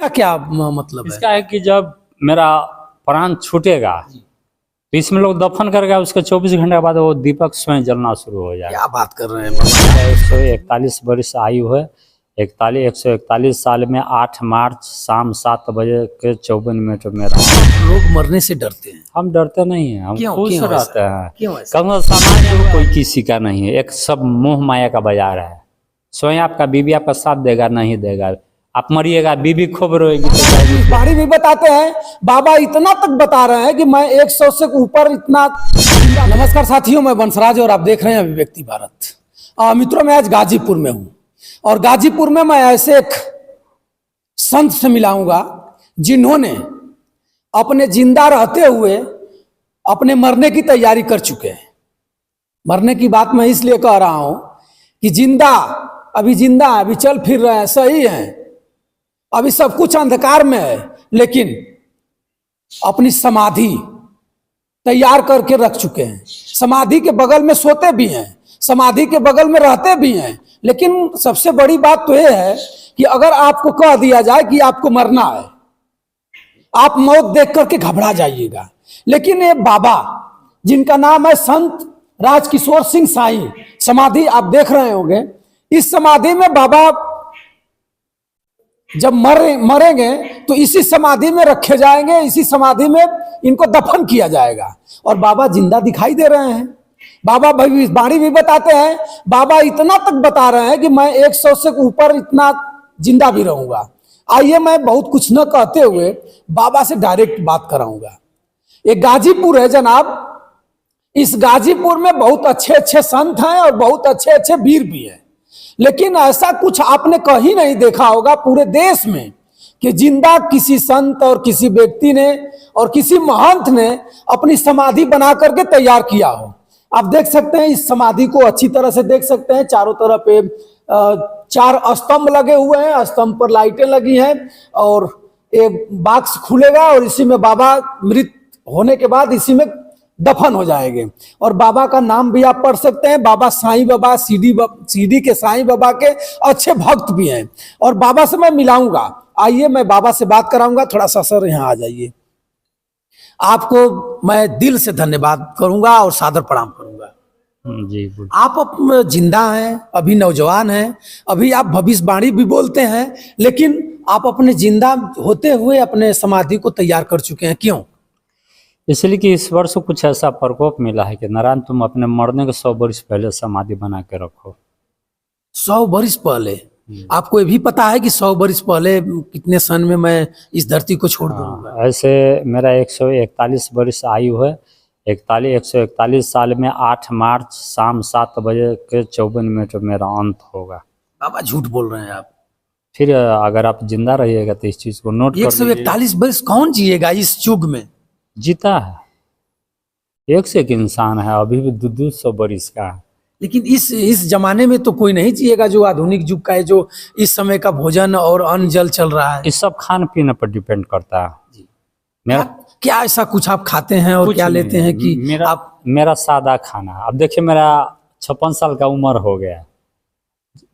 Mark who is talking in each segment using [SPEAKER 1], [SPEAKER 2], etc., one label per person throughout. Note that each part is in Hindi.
[SPEAKER 1] क्या मतलब है?
[SPEAKER 2] इसका है कि जब मेरा प्राण छूटेगा तो इसमें लोग दफन करेगा, उसके 24 घंटे के बाद वो दीपक स्वयं जलना शुरू हो जाएगा।
[SPEAKER 1] क्या बात कर रहे हैं बाबा?
[SPEAKER 2] 141 वर्ष आयु है। 141 साल में 8 मार्च शाम 7 बजे के 54 मिनट मेरा।
[SPEAKER 1] लोग मरने से डरते हैं।
[SPEAKER 2] हम डरते नहीं हैं, हम
[SPEAKER 1] क्यों?
[SPEAKER 2] खुश
[SPEAKER 1] क्यों
[SPEAKER 2] रहते
[SPEAKER 1] ऐसा?
[SPEAKER 2] हैं।
[SPEAKER 1] क्यों ऐसा?
[SPEAKER 2] कम समाज में कोई किसी का नहीं है, एक सब मोह माया का बाजार है। स्वयं आपका बीवी आपका साथ देगा नहीं देगा, आप मरिएगा बीवी खूब रोएगी।
[SPEAKER 1] इस बारी भी बताते हैं, बाबा इतना तक बता रहे हैं कि मैं 100 से ऊपर इतना। नमस्कार साथियों, मैं वंशराज और आप देख रहे हैं अभिव्यक्ति भारत। मित्रों, मैं आज गाजीपुर में हूं और गाजीपुर में मैं ऐसे एक संत से मिलाऊंगा जिन्होंने अपने जिंदा रहते हुए अपने मरने की तैयारी कर चुके हैं। मरने की बात मैं इसलिए कह रहा हूं कि जिंदा है, अभी चल फिर रहे हैं, सही है, अभी सब कुछ अंधकार में है, लेकिन अपनी समाधि तैयार करके रख चुके हैं। समाधि के बगल में सोते भी हैं, समाधि के बगल में रहते भी हैं। लेकिन सबसे बड़ी बात तो यह है कि अगर आपको कह दिया जाए कि आपको मरना है, आप मौत देख करके घबरा जाइएगा। लेकिन ये बाबा जिनका नाम है संत राजकिशोर सिंह साईं, समाधि आप देख रहे होंगे, इस समाधि में बाबा जब मरेंगे तो इसी समाधि में रखे जाएंगे, इसी समाधि में इनको दफन किया जाएगा। और बाबा जिंदा दिखाई दे रहे हैं। बाबा भविष्यवाणी भी बताते हैं। बाबा इतना तक बता रहे हैं कि मैं 100 से ऊपर इतना जिंदा भी रहूंगा। आइए, मैं बहुत कुछ न कहते हुए बाबा से डायरेक्ट बात कराऊंगा। एक गाजीपुर है जनाब, इस गाजीपुर में बहुत अच्छे अच्छे संत हैं और बहुत अच्छे अच्छे वीर भी हैं। लेकिन ऐसा कुछ आपने कहीं नहीं देखा होगा पूरे देश में कि जिंदा किसी संत और किसी व्यक्ति ने और किसी महंत ने अपनी समाधि बना करके तैयार किया हो। आप देख सकते हैं, इस समाधि को अच्छी तरह से देख सकते हैं। चारों तरफ 4 स्तंभ लगे हुए हैं, स्तंभ पर लाइटें लगी हैं और एक बॉक्स खुलेगा और इसी में बाबा मृत होने के बाद इसी में दफन हो जाएंगे। और बाबा का नाम भी आप पढ़ सकते हैं, बाबा साईं बाबा, सीडी के साईं बाबा के अच्छे भक्त भी हैं। और बाबा से मैं मिलाऊंगा। आइए, मैं बाबा से बात कराऊंगा। थोड़ा सा सर यहाँ आ जाइए। आपको मैं दिल से धन्यवाद करूंगा और सादर प्रणाम करूंगा
[SPEAKER 2] जी।
[SPEAKER 1] आप जिंदा हैं, अभी नौजवान हैं, अभी आप भविष्यवाणी भी बोलते हैं, लेकिन आप अपने जिंदा होते हुए अपने समाधि को तैयार कर चुके हैं। क्यों?
[SPEAKER 2] इसलिए कि इस वर्ष कुछ ऐसा प्रकोप मिला है कि नारायण तुम अपने मरने के 100 वर्ष पहले समाधि बना के रखो।
[SPEAKER 1] 100 वर्ष पहले? आपको ये भी पता है कि 100 वर्ष पहले कितने सन में मैं इस धरती को छोड़ दूंगा?
[SPEAKER 2] ऐसे मेरा 141 वर्ष आयु है। 141 साल में 8 मार्च शाम 7 बजे के 54 मिनट मेरा अंत होगा।
[SPEAKER 1] बाबा झूठ बोल रहे हैं आप।
[SPEAKER 2] फिर अगर आप जिंदा रहिएगा तो इस चीज को नोट कर लीजिए।
[SPEAKER 1] 141 वर्ष कौन जिएगा इस युग में?
[SPEAKER 2] जीता है, एक से एक इंसान है, अभी भी 200 वर्ष का है।
[SPEAKER 1] लेकिन इस जमाने में तो कोई नहीं जिएगा जो आधुनिक युग का है, जो इस समय का भोजन और अन्न जल चल रहा है।
[SPEAKER 2] इस सब खान पीने पर डिपेंड करता है जी।
[SPEAKER 1] क्या ऐसा कुछ आप खाते हैं और क्या लेते हैं कि
[SPEAKER 2] मेरा सादा खाना। अब देखिए, मेरा 56 साल का उम्र हो गया,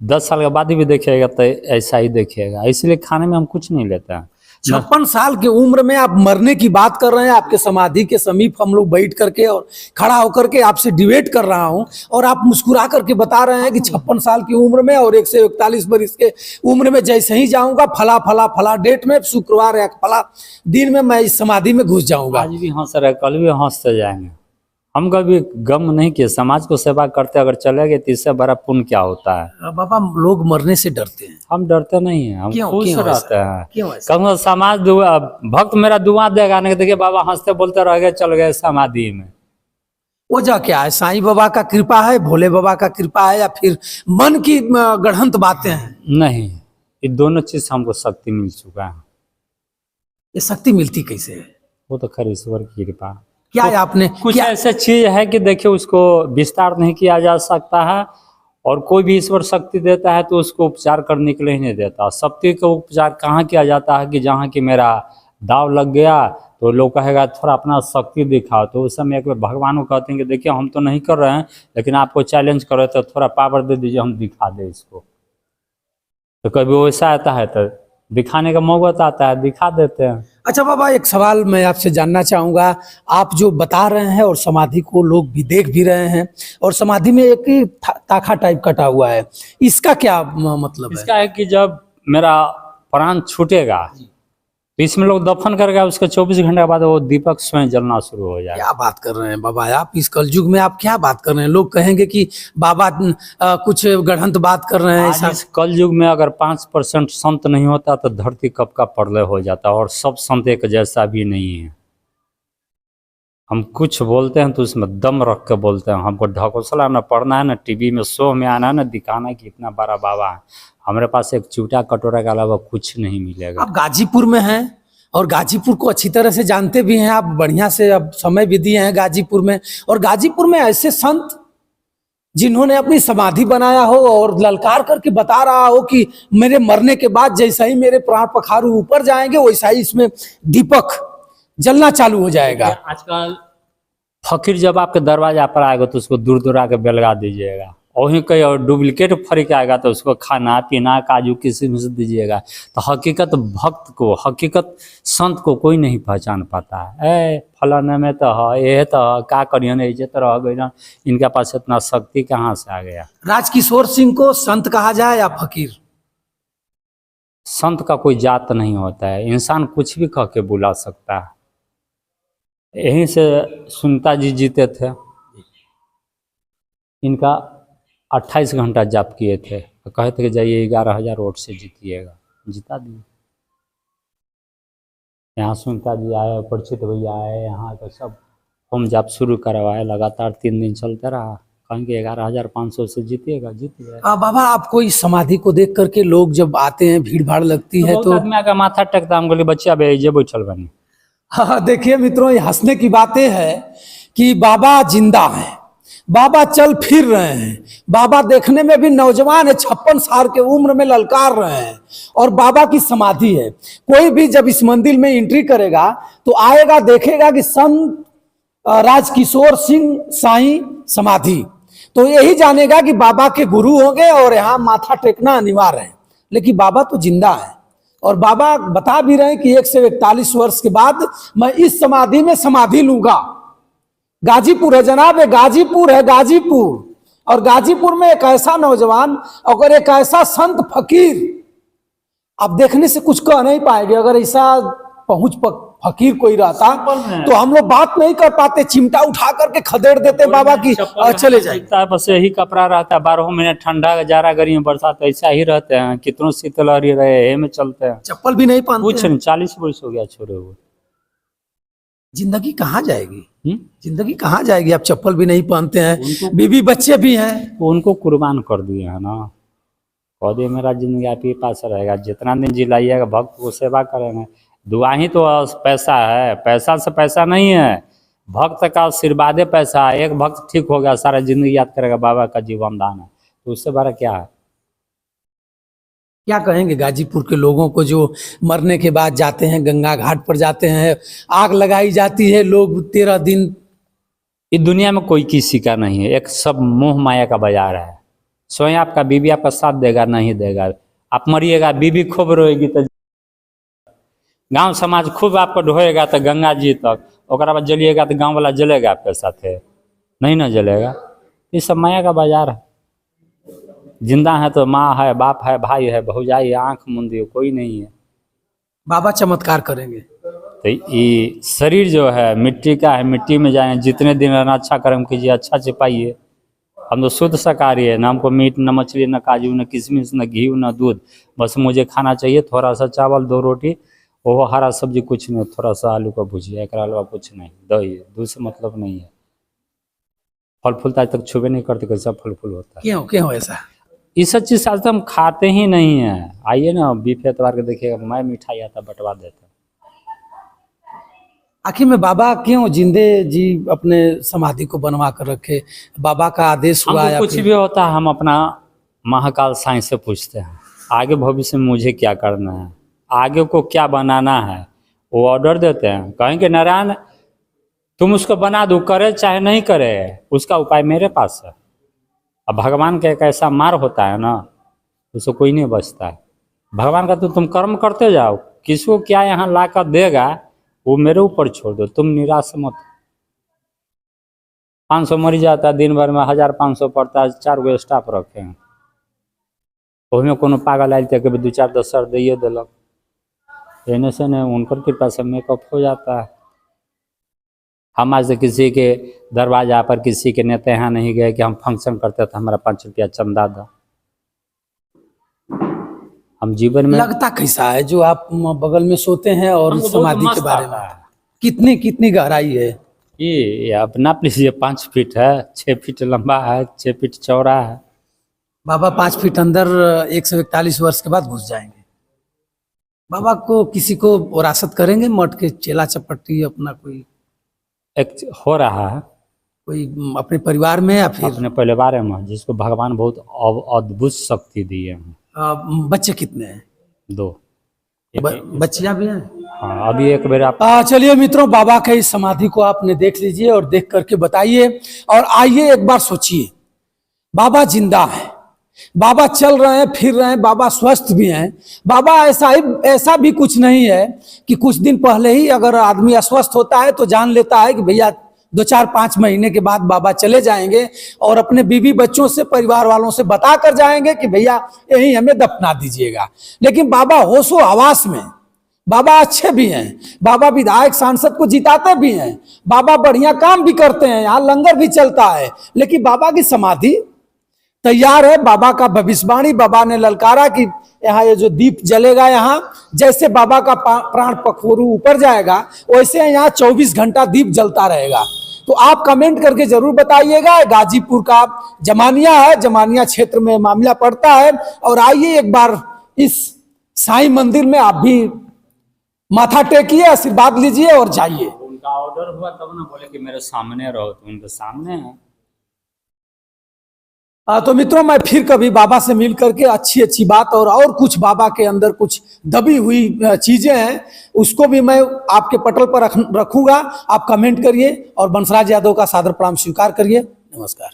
[SPEAKER 2] 10 साल के बाद भी देखिएगा तो ऐसा ही देखिएगा। इसलिए खाने में हम कुछ नहीं लेते हैं।
[SPEAKER 1] 56 साल की उम्र में आप मरने की बात कर रहे हैं। आपके समाधि के समीप हम लोग बैठ करके और खड़ा होकर के आपसे डिबेट कर रहा हूं और आप मुस्कुरा करके बता रहे हैं कि 56 साल की उम्र में और 141 वर्ष के उम्र में जैसे ही जाऊंगा फला फला फला डेट में, शुक्रवार या फला दिन में मैं इस समाधि में घुस जाऊंगा।
[SPEAKER 2] आज भी हंस रहे, कल भी हंसते जाएंगे। हम कभी गम नहीं किए, समाज को सेवा करते अगर चले गए तो इससे बड़ा पुण्य क्या होता है?
[SPEAKER 1] बाबा, लोग मरने से डरते हैं।
[SPEAKER 2] हम डरते नहीं हैं, हम खुश रहते हैं।
[SPEAKER 1] क्यों?
[SPEAKER 2] कम समाज भक्त मेरा दुआ देगा नहीं, देखिए बाबा हंसते बोलते रह गए, चल गए समाधि में।
[SPEAKER 1] वजह क्या है? साईं बाबा का कृपा है, भोले बाबा का कृपा है, या फिर मन की गढ़ंत बातें हैं?
[SPEAKER 2] नहीं, ये दोनों चीज हमको शक्ति मिल चुका है।
[SPEAKER 1] ये शक्ति मिलती कैसे है?
[SPEAKER 2] वो तो खैर ईश्वर की कृपा।
[SPEAKER 1] क्या है आपने
[SPEAKER 2] कुछ ऐसा चीज है कि देखिए उसको विस्तार नहीं किया जा सकता है, और कोई भी ईश्वर शक्ति देता है तो उसको उपचार करने के लिए नहीं देता। शक्ति का उपचार कहाँ किया जाता है कि जहाँ की मेरा दाव लग गया तो लोग कहेगा थोड़ा अपना शक्ति दिखाओ, तो उस समय एक बार भगवान को कहते हैं कि देखिए हम तो नहीं कर रहे हैं, लेकिन आपको चैलेंज कर रहे तो थोड़ा पावर दे दीजिए, हम दिखा दे इसको। तो कभी वैसा आता है तो दिखाने का मौका आता है, दिखा देते हैं।
[SPEAKER 1] अच्छा बाबा, एक सवाल मैं आपसे जानना चाहूंगा। आप जो बता रहे हैं और समाधि को लोग भी देख भी रहे हैं, और समाधि में एक ही ताखा टाइप कटा हुआ है, इसका क्या मतलब है?
[SPEAKER 2] इसका है कि जब मेरा प्राण छूटेगा तो इसमें लोग दफन करके उसके 24 घंटे के बाद वो दीपक स्वयं जलना शुरू हो जाएगा।
[SPEAKER 1] क्या बात कर रहे हैं बाबा, आप इस कलयुग में आप क्या बात कर रहे हैं? लोग कहेंगे कि बाबा कुछ गढ़ंत बात कर रहे हैं
[SPEAKER 2] आज
[SPEAKER 1] ऐसा।
[SPEAKER 2] इस कल युग में अगर 5% संत नहीं होता तो धरती कब का प्रलय हो जाता, और सब संत एक जैसा भी नहीं है। हम कुछ बोलते हैं तो उसमें दम रख के बोलते हैं। हमको ढकोसला न पढ़ना है, न टीवी में शो में आना है, न दिखाना है कि इतना बड़ा बाबा है। हमारे पास एक चूटा कटोरा के अलावा कुछ नहीं मिलेगा।
[SPEAKER 1] आप गाजीपुर में हैं और गाजीपुर को अच्छी तरह से जानते भी हैं आप, बढ़िया से अब समय भी दिए हैं गाजीपुर में। और गाजीपुर में ऐसे संत जिन्होंने अपनी समाधि बनाया हो और ललकार करके बता रहा हो कि मेरे मरने के बाद जैसा ही मेरे प्राण पखारू ऊपर जाएंगे वैसा ही इसमें दीपक जलना चालू हो जाएगा।
[SPEAKER 2] आजकल फकीर जब आपके दरवाजा पर आएगा तो उसको दूर दूर आके बेलगा दीजिएगा, और वहीं कहीं और डुप्लीकेट फरीक आएगा तो उसको खाना पीना काजू किशमिश दीजिएगा। तो हकीकत भक्त को, हकीकत संत को कोई नहीं पहचान पाता है। ए फलाने में तो है, ये तो का करिए नहीं, ये तो रह गई ना, इनके पास इतना शक्ति कहाँ से आ गया।
[SPEAKER 1] राजकिशोर सिंह को संत कहा जाए या फकीर?
[SPEAKER 2] संत का कोई जात नहीं होता है, इंसान कुछ भी कह के बुला सकता है। यहीं से सुनता जी जीते थे, इनका 28 घंटा जाप किए थे, तो कहे थे कि जाइए 11,000 वोट से जीतिएगा, जिता दिए। यहाँ सुनता जी आए, परिचित भैया आए, यहाँ तो सब होम जाप शुरू करवाए, लगातार 3 दिन चलते रहा, कहेंगे 11,500 से जीतिएगा, जीत गए।
[SPEAKER 1] बाबा, आपको इस समाधि को देख करके लोग जब आते हैं, भीड़ भाड़ लगती है तो
[SPEAKER 2] आदमी आका माथा टेकता, हम बोले बच्चा बे जे बैठल बनी।
[SPEAKER 1] हाँ, देखिए मित्रों, ये हंसने की बातें है कि बाबा जिंदा हैं, बाबा चल फिर रहे हैं, बाबा देखने में भी नौजवान है, 56 साल के उम्र में ललकार रहे हैं, और बाबा की समाधि है। कोई भी जब इस मंदिर में एंट्री करेगा तो आएगा, देखेगा कि संत राजकिशोर सिंह साईं समाधि, तो यही जानेगा कि बाबा के गुरु होंगे और यहाँ माथा टेकना अनिवार्य है। लेकिन बाबा तो जिंदा है, और बाबा बता भी रहे हैं कि 141 वर्ष के बाद मैं इस समाधि में समाधि लूंगा। गाजीपुर है जनाब, ये गाजीपुर है, गाजीपुर। और गाजीपुर में एक ऐसा नौजवान और एक ऐसा संत फकीर आप देखने से कुछ कह नहीं पाएंगे। अगर ऐसा पहुंच फकीर कोई रहता तो हम लोग बात नहीं कर पाते, चिमटा उठा करके खदेड़ देते बाबा की चले जाए।
[SPEAKER 2] बस यही कपड़ा रहता है, 12 महीने ठंडा जाड़ा गर्मी बरसात ऐसा ही रहते हैं, कितनों शीतलहरी रहे में चलते हैं,
[SPEAKER 1] चप्पल भी नहीं पहनते।
[SPEAKER 2] कुछ नहीं, 40 वर्ष हो गया छोड़े हुए।
[SPEAKER 1] जिंदगी कहाँ जाएगी? जिंदगी कहाँ जाएगी? आप चप्पल भी नहीं पहनते हैं, बीवी बच्चे भी हैं,
[SPEAKER 2] उनको कुर्बान कर दिए है ना। कह दिए मेरा जिंदगी आप ही पास रहेगा, जितना दिन जिलाइएगा भक्त को सेवा करेंगे। दुआ ही तो पैसा है, पैसा से पैसा नहीं है, भक्त का आशीर्वाद पैसा है। एक भक्त ठीक हो गया, सारा जिंदगी याद करेगा बाबा का जीवन दान है, तो उससे बड़ा क्या है?
[SPEAKER 1] क्या कहेंगे गाजीपुर के लोगों को जो मरने के बाद जाते हैं, गंगा घाट पर जाते हैं, आग लगाई जाती है, लोग 13 दिन।
[SPEAKER 2] इस दुनिया में कोई किसी का नहीं है, एक सब मोह माया का बाजार है। स्वयं आपका बीवी आपका साथ देगा नहीं देगा, आप मरिएगा बीवी खूब रोएगी तो गांव समाज खूब आपको ढोएगा तो गंगा जी तक, और बाद जलिएगा तो गांव वाला जलेगा आपके साथ है, नहीं ना जलेगा। ये सब माया का बाजार है। जिंदा है तो माँ है, बाप है, भाई है, भौजाई है, आंख मूंदी कोई नहीं है।
[SPEAKER 1] बाबा चमत्कार करेंगे।
[SPEAKER 2] तो ये शरीर जो है मिट्टी का है, मिट्टी में जाए, जितने दिन रहना अच्छा कर्म कीजिए, अच्छा से पाइए। हम तो शुद्ध शाकाहारी है, न हमको मीट न मछली न काजू न किशमिश न घी न दूध, बस मुझे खाना चाहिए थोड़ा सा चावल 2 रोटी, वो हरा सब्जी कुछ नहीं, थोड़ा सा आलू का भुजिया, एक अलावा कुछ नहीं, दही दूध से मतलब नहीं है। फल फूल आज तक छुबे नहीं करते, कैसा फल फूल होता है?
[SPEAKER 1] क्यों ऐसा?
[SPEAKER 2] ये सब चीज़ आज तक हम खाते ही नहीं है। आइए ना बीफ एतवार के देखिएगा, मैं मिठाई आता बंटवा देता।
[SPEAKER 1] आखिर में बाबा क्यों जिंदे जी अपने समाधि को बनवा कर रखे? बाबा का आदेश हुआ या
[SPEAKER 2] कुछ भी होता है हम अपना महाकाल साईं से पूछते हैं, आगे भविष्य में मुझे क्या करना है, आगे को क्या बनाना है, वो ऑर्डर देते हैं। कहेंगे नारायण तुम उसको बना दो, करे चाहे नहीं करे, उसका उपाय मेरे पास है। अब भगवान का एक ऐसा मार होता है ना, उससे कोई नहीं बचता है। भगवान का तो तुम कर्म करते जाओ, किसको क्या यहाँ ला कर देगा वो मेरे ऊपर छोड़ दो, तुम निराश मत। 500 मरी जाता है दिन भर में, 1500 पड़ता है, 4 गो स्टाफ रखे हैं, ओहिमे कोनो पागल आयल थे कि 2-4-10 सर दिए दिलक, एने से नहीं उनकर कृपा से मेकअप हो जाता है। हम आज से किसी के दरवाजा पर किसी के नेता यहाँ नहीं गए कि हम फंक्शन करते थे हमारा 5 रुपया चंदा दो। हम जीवन में
[SPEAKER 1] लगता कैसा है जो आप बगल में सोते हैं और
[SPEAKER 2] हमको बहुत
[SPEAKER 1] समाधि के
[SPEAKER 2] मस्त
[SPEAKER 1] बारे
[SPEAKER 2] आता
[SPEAKER 1] में?
[SPEAKER 2] है।
[SPEAKER 1] कितनी कितनी गहराई है?
[SPEAKER 2] ये आप नाप लीजिए, 5 फीट है, 6 फीट लंबा है, 6 फीट चौड़ा है।
[SPEAKER 1] बाबा 5 फीट अंदर 141 वर्ष के बाद घुस जाएंगे। बाबा को किसी को विरासत करेंगे मठ के, चेला चपट्टी अपना कोई
[SPEAKER 2] एक हो रहा है
[SPEAKER 1] कोई अपने परिवार में या फिर
[SPEAKER 2] अपने परिवार में, जिसको भगवान बहुत अद्भुत शक्ति दी है।
[SPEAKER 1] बच्चे कितने हैं?
[SPEAKER 2] 2
[SPEAKER 1] बच्चियां भी हैं?
[SPEAKER 2] हाँ, अभी एक बार आप
[SPEAKER 1] चलिए मित्रों, बाबा के इस समाधि को आपने देख लीजिए और देख करके बताइए। और आइए एक बार सोचिए, बाबा जिंदा है, बाबा चल रहे हैं, फिर रहे हैं, बाबा स्वस्थ भी हैं। बाबा ऐसा भी कुछ नहीं है कि कुछ दिन पहले ही अगर आदमी अस्वस्थ होता है तो जान लेता है कि भैया 2-4-5 महीने के बाद बाबा चले जाएंगे और अपने बीवी बच्चों से, परिवार वालों से बता कर जाएंगे कि भैया यही हमें दफना दीजिएगा। लेकिन बाबा होशो हवास में, बाबा अच्छे भी हैं, बाबा विधायक सांसद को जिताते भी हैं, बाबा बढ़िया काम भी करते हैं, यहाँ लंगर भी चलता है, लेकिन बाबा की समाधि तैयार है। बाबा का भविष्यवाणी, बाबा ने ललकारा कि यहाँ ये जो दीप जलेगा, यहाँ जैसे बाबा का प्राण पखोरू ऊपर जाएगा वैसे यहाँ 24 घंटा दीप जलता रहेगा। तो आप कमेंट करके जरूर बताइएगा। गाजीपुर का जमानिया है, जमानिया क्षेत्र में मामला पड़ता है। और आइए एक बार इस साईं मंदिर में आप भी माथा टेकिए, आशीर्वाद लीजिए और जाइए।
[SPEAKER 2] उनका ऑर्डर हुआ तब ना बोले कि मेरे सामने रहो, तो उनके सामने है।
[SPEAKER 1] तो मित्रों, मैं फिर कभी बाबा से मिल करके अच्छी अच्छी बात और कुछ बाबा के अंदर कुछ दबी हुई चीजें हैं उसको भी मैं आपके पटल पर रखूंगा। आप कमेंट करिए और बंसराज यादव का सादर प्रणाम स्वीकार करिए। नमस्कार।